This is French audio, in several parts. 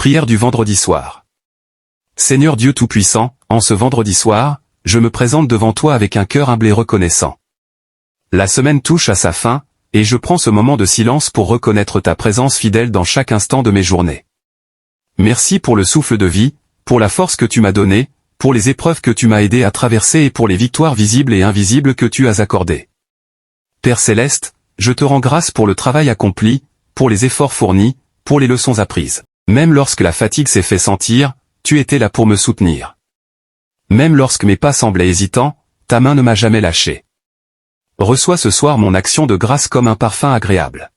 Prière du vendredi soir. Seigneur Dieu Tout-Puissant, en ce vendredi soir, je me présente devant toi avec un cœur humble et reconnaissant. La semaine touche à sa fin, et je prends ce moment de silence pour reconnaître ta présence fidèle dans chaque instant de mes journées. Merci pour le souffle de vie, pour la force que tu m'as donnée, pour les épreuves que tu m'as aidé à traverser et pour les victoires visibles et invisibles que tu as accordées. Père Céleste, je te rends grâce pour le travail accompli, pour les efforts fournis, pour les leçons apprises. Même lorsque la fatigue s'est fait sentir, tu étais là pour me soutenir. Même lorsque mes pas semblaient hésitants, ta main ne m'a jamais lâché. Reçois ce soir mon action de grâce comme un parfum agréable.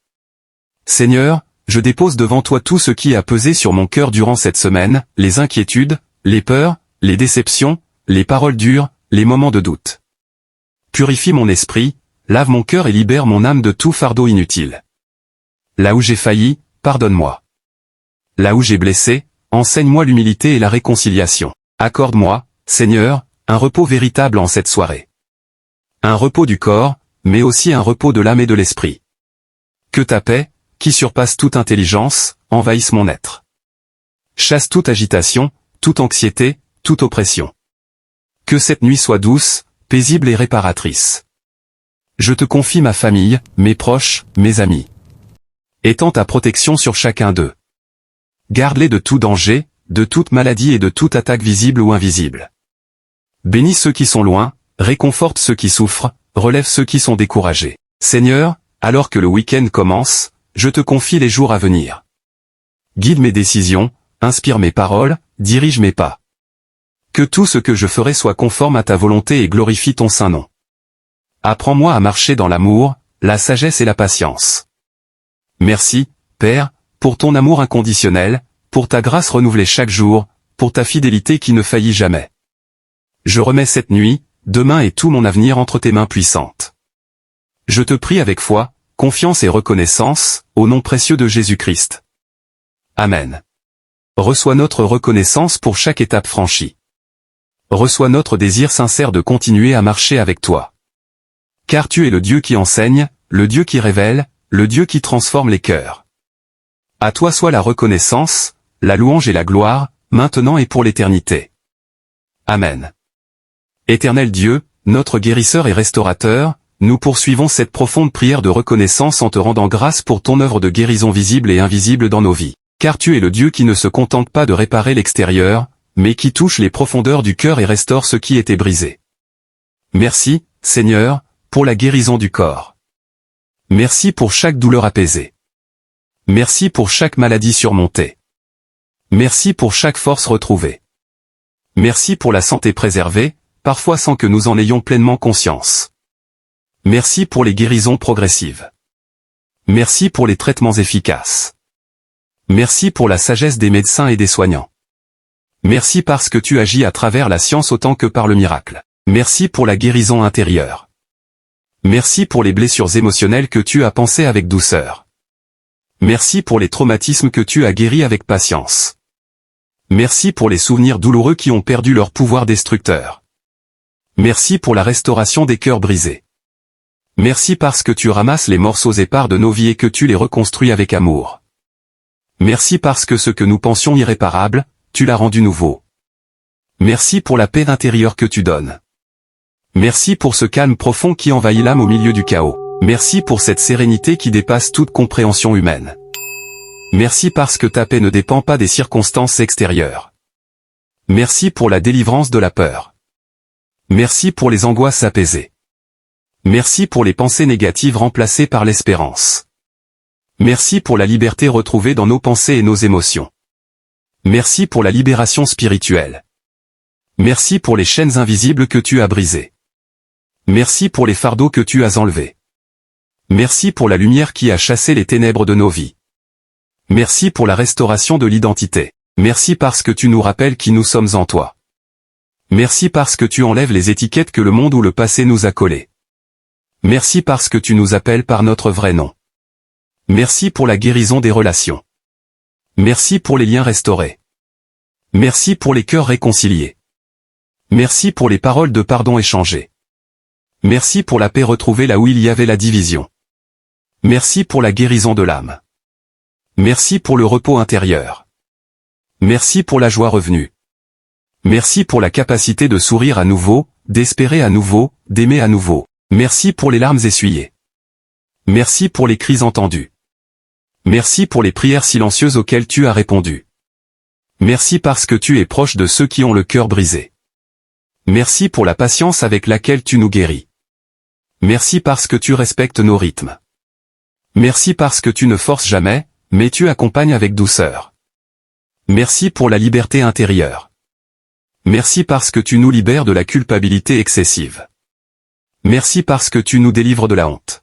Seigneur, je dépose devant toi tout ce qui a pesé sur mon cœur durant cette semaine, les inquiétudes, les peurs, les déceptions, les paroles dures, les moments de doute. Purifie mon esprit, lave mon cœur et libère mon âme de tout fardeau inutile. Là où j'ai failli, pardonne-moi. Là où j'ai blessé, enseigne-moi l'humilité et la réconciliation. Accorde-moi, Seigneur, un repos véritable en cette soirée. Un repos du corps, mais aussi un repos de l'âme et de l'esprit. Que ta paix, qui surpasse toute intelligence, envahisse mon être. Chasse toute agitation, toute anxiété, toute oppression. Que cette nuit soit douce, paisible et réparatrice. Je te confie ma famille, mes proches, mes amis. Étends ta protection sur chacun d'eux. Garde-les de tout danger, de toute maladie et de toute attaque visible ou invisible. Bénis ceux qui sont loin, réconforte ceux qui souffrent, relève ceux qui sont découragés. Seigneur, alors que le week-end commence, je te confie les jours à venir. Guide mes décisions, inspire mes paroles, dirige mes pas. Que tout ce que je ferai soit conforme à ta volonté et glorifie ton saint nom. Apprends-moi à marcher dans l'amour, la sagesse et la patience. Merci, Père, pour ton amour inconditionnel, pour ta grâce renouvelée chaque jour, pour ta fidélité qui ne faillit jamais. Je remets cette nuit, demain et tout mon avenir entre tes mains puissantes. Je te prie avec foi, confiance et reconnaissance, au nom précieux de Jésus-Christ. Amen. Reçois notre reconnaissance pour chaque étape franchie. Reçois notre désir sincère de continuer à marcher avec toi. Car tu es le Dieu qui enseigne, le Dieu qui révèle, le Dieu qui transforme les cœurs. À toi soit la reconnaissance, la louange et la gloire, maintenant et pour l'éternité. Amen. Éternel Dieu, notre guérisseur et restaurateur, nous poursuivons cette profonde prière de reconnaissance en te rendant grâce pour ton œuvre de guérison visible et invisible dans nos vies. Car tu es le Dieu qui ne se contente pas de réparer l'extérieur, mais qui touche les profondeurs du cœur et restaure ce qui était brisé. Merci, Seigneur, pour la guérison du corps. Merci pour chaque douleur apaisée. Merci pour chaque maladie surmontée. Merci pour chaque force retrouvée. Merci pour la santé préservée, parfois sans que nous en ayons pleinement conscience. Merci pour les guérisons progressives. Merci pour les traitements efficaces. Merci pour la sagesse des médecins et des soignants. Merci parce que tu agis à travers la science autant que par le miracle. Merci pour la guérison intérieure. Merci pour les blessures émotionnelles que tu as pansées avec douceur. Merci pour les traumatismes que tu as guéris avec patience. Merci pour les souvenirs douloureux qui ont perdu leur pouvoir destructeur. Merci pour la restauration des cœurs brisés. Merci parce que tu ramasses les morceaux épars de nos vies et que tu les reconstruis avec amour. Merci parce que ce que nous pensions irréparable, tu l'as rendu nouveau. Merci pour la paix intérieure que tu donnes. Merci pour ce calme profond qui envahit l'âme au milieu du chaos. Merci pour cette sérénité qui dépasse toute compréhension humaine. Merci parce que ta paix ne dépend pas des circonstances extérieures. Merci pour la délivrance de la peur. Merci pour les angoisses apaisées. Merci pour les pensées négatives remplacées par l'espérance. Merci pour la liberté retrouvée dans nos pensées et nos émotions. Merci pour la libération spirituelle. Merci pour les chaînes invisibles que tu as brisées. Merci pour les fardeaux que tu as enlevés. Merci pour la lumière qui a chassé les ténèbres de nos vies. Merci pour la restauration de l'identité. Merci parce que tu nous rappelles qui nous sommes en toi. Merci parce que tu enlèves les étiquettes que le monde ou le passé nous a collées. Merci parce que tu nous appelles par notre vrai nom. Merci pour la guérison des relations. Merci pour les liens restaurés. Merci pour les cœurs réconciliés. Merci pour les paroles de pardon échangées. Merci pour la paix retrouvée là où il y avait la division. Merci pour la guérison de l'âme. Merci pour le repos intérieur. Merci pour la joie revenue. Merci pour la capacité de sourire à nouveau, d'espérer à nouveau, d'aimer à nouveau. Merci pour les larmes essuyées. Merci pour les cris entendus. Merci pour les prières silencieuses auxquelles tu as répondu. Merci parce que tu es proche de ceux qui ont le cœur brisé. Merci pour la patience avec laquelle tu nous guéris. Merci parce que tu respectes nos rythmes. Merci parce que tu ne forces jamais, mais tu accompagnes avec douceur. Merci pour la liberté intérieure. Merci parce que tu nous libères de la culpabilité excessive. Merci parce que tu nous délivres de la honte.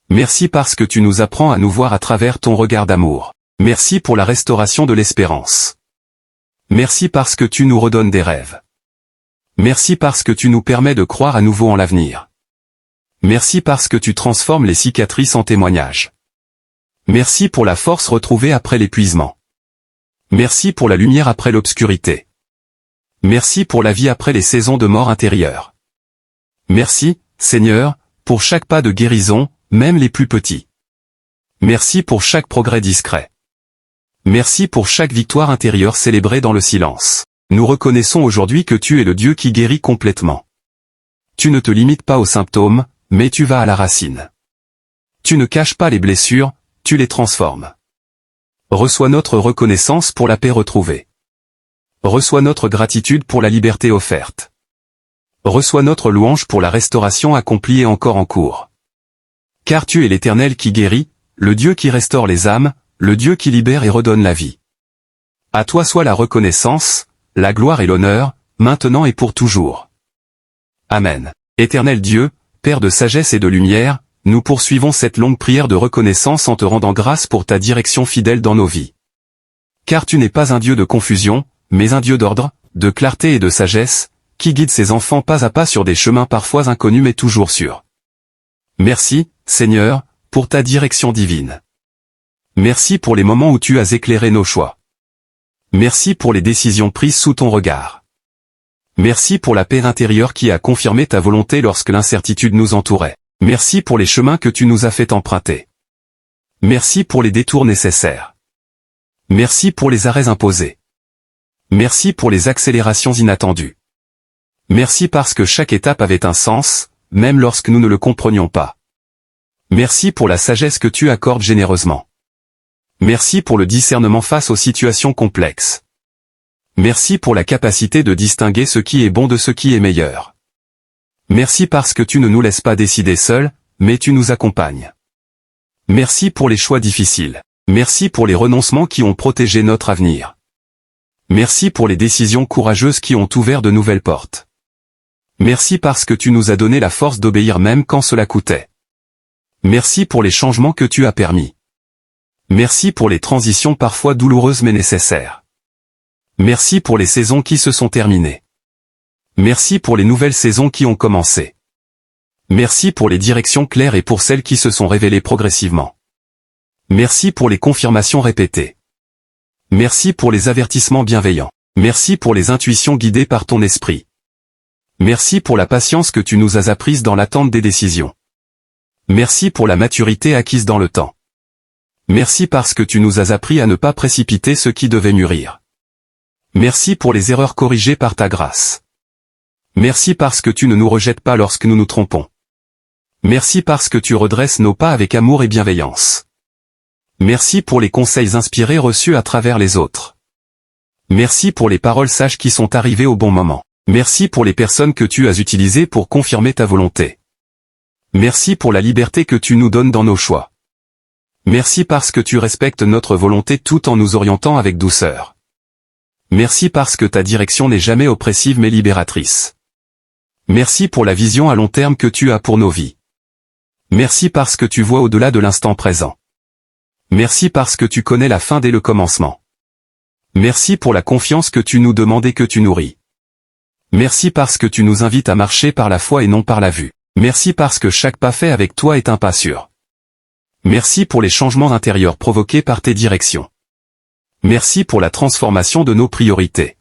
Merci parce que tu nous apprends à nous voir à travers ton regard d'amour. Merci pour la restauration de l'espérance. Merci parce que tu nous redonnes des rêves. Merci parce que tu nous permets de croire à nouveau en l'avenir. Merci parce que tu transformes les cicatrices en témoignages. Merci pour la force retrouvée après l'épuisement. Merci pour la lumière après l'obscurité. Merci pour la vie après les saisons de mort intérieure. Merci, Seigneur, pour chaque pas de guérison, même les plus petits. Merci pour chaque progrès discret. Merci pour chaque victoire intérieure célébrée dans le silence. Nous reconnaissons aujourd'hui que tu es le Dieu qui guérit complètement. Tu ne te limites pas aux symptômes, mais tu vas à la racine. Tu ne caches pas les blessures, tu les transformes. Reçois notre reconnaissance pour la paix retrouvée. Reçois notre gratitude pour la liberté offerte. Reçois notre louange pour la restauration accomplie et encore en cours. Car tu es l'Éternel qui guérit, le Dieu qui restaure les âmes, le Dieu qui libère et redonne la vie. À toi soit la reconnaissance, la gloire et l'honneur, maintenant et pour toujours. Amen. Éternel Dieu, Père de sagesse et de lumière, nous poursuivons cette longue prière de reconnaissance en te rendant grâce pour ta direction fidèle dans nos vies. Car tu n'es pas un Dieu de confusion, mais un Dieu d'ordre, de clarté et de sagesse, qui guide ses enfants pas à pas sur des chemins parfois inconnus mais toujours sûrs. Merci, Seigneur, pour ta direction divine. Merci pour les moments où tu as éclairé nos choix. Merci pour les décisions prises sous ton regard. Merci pour la paix intérieure qui a confirmé ta volonté lorsque l'incertitude nous entourait. Merci pour les chemins que tu nous as fait emprunter. Merci pour les détours nécessaires. Merci pour les arrêts imposés. Merci pour les accélérations inattendues. Merci parce que chaque étape avait un sens, même lorsque nous ne le comprenions pas. Merci pour la sagesse que tu accordes généreusement. Merci pour le discernement face aux situations complexes. Merci pour la capacité de distinguer ce qui est bon de ce qui est meilleur. Merci parce que tu ne nous laisses pas décider seuls, mais tu nous accompagnes. Merci pour les choix difficiles. Merci pour les renoncements qui ont protégé notre avenir. Merci pour les décisions courageuses qui ont ouvert de nouvelles portes. Merci parce que tu nous as donné la force d'obéir même quand cela coûtait. Merci pour les changements que tu as permis. Merci pour les transitions parfois douloureuses mais nécessaires. Merci pour les saisons qui se sont terminées. Merci pour les nouvelles saisons qui ont commencé. Merci pour les directions claires et pour celles qui se sont révélées progressivement. Merci pour les confirmations répétées. Merci pour les avertissements bienveillants. Merci pour les intuitions guidées par ton esprit. Merci pour la patience que tu nous as apprise dans l'attente des décisions. Merci pour la maturité acquise dans le temps. Merci parce que tu nous as appris à ne pas précipiter ce qui devait mûrir. Merci pour les erreurs corrigées par ta grâce. Merci parce que tu ne nous rejettes pas lorsque nous nous trompons. Merci parce que tu redresses nos pas avec amour et bienveillance. Merci pour les conseils inspirés reçus à travers les autres. Merci pour les paroles sages qui sont arrivées au bon moment. Merci pour les personnes que tu as utilisées pour confirmer ta volonté. Merci pour la liberté que tu nous donnes dans nos choix. Merci parce que tu respectes notre volonté tout en nous orientant avec douceur. Merci parce que ta direction n'est jamais oppressive mais libératrice. Merci pour la vision à long terme que tu as pour nos vies. Merci parce que tu vois au-delà de l'instant présent. Merci parce que tu connais la fin dès le commencement. Merci pour la confiance que tu nous demandes et que tu nourris. Merci parce que tu nous invites à marcher par la foi et non par la vue. Merci parce que chaque pas fait avec toi est un pas sûr. Merci pour les changements intérieurs provoqués par tes directions. Merci pour la transformation de nos priorités.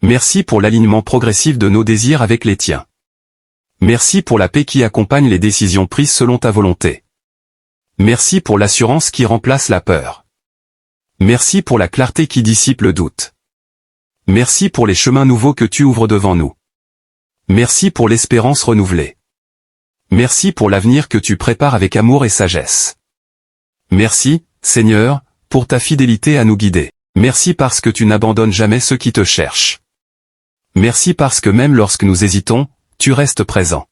Merci pour l'alignement progressif de nos désirs avec les tiens. Merci pour la paix qui accompagne les décisions prises selon ta volonté. Merci pour l'assurance qui remplace la peur. Merci pour la clarté qui dissipe le doute. Merci pour les chemins nouveaux que tu ouvres devant nous. Merci pour l'espérance renouvelée. Merci pour l'avenir que tu prépares avec amour et sagesse. Merci, Seigneur, pour ta fidélité à nous guider. Merci parce que tu n'abandonnes jamais ceux qui te cherchent. Merci parce que même lorsque nous hésitons, tu restes présent.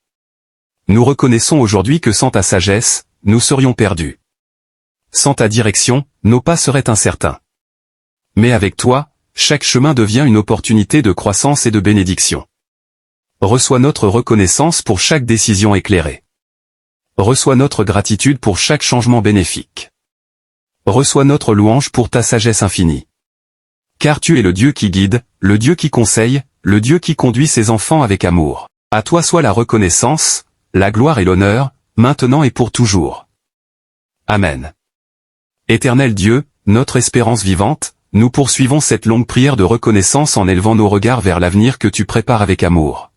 Nous reconnaissons aujourd'hui que sans ta sagesse, nous serions perdus. Sans ta direction, nos pas seraient incertains. Mais avec toi, chaque chemin devient une opportunité de croissance et de bénédiction. Reçois notre reconnaissance pour chaque décision éclairée. Reçois notre gratitude pour chaque changement bénéfique. Reçois notre louange pour ta sagesse infinie. Car tu es le Dieu qui guide, le Dieu qui conseille, le Dieu qui conduit ses enfants avec amour. À toi soit la reconnaissance, la gloire et l'honneur, maintenant et pour toujours. Amen. Éternel Dieu, notre espérance vivante, nous poursuivons cette longue prière de reconnaissance en élevant nos regards vers l'avenir que tu prépares avec amour.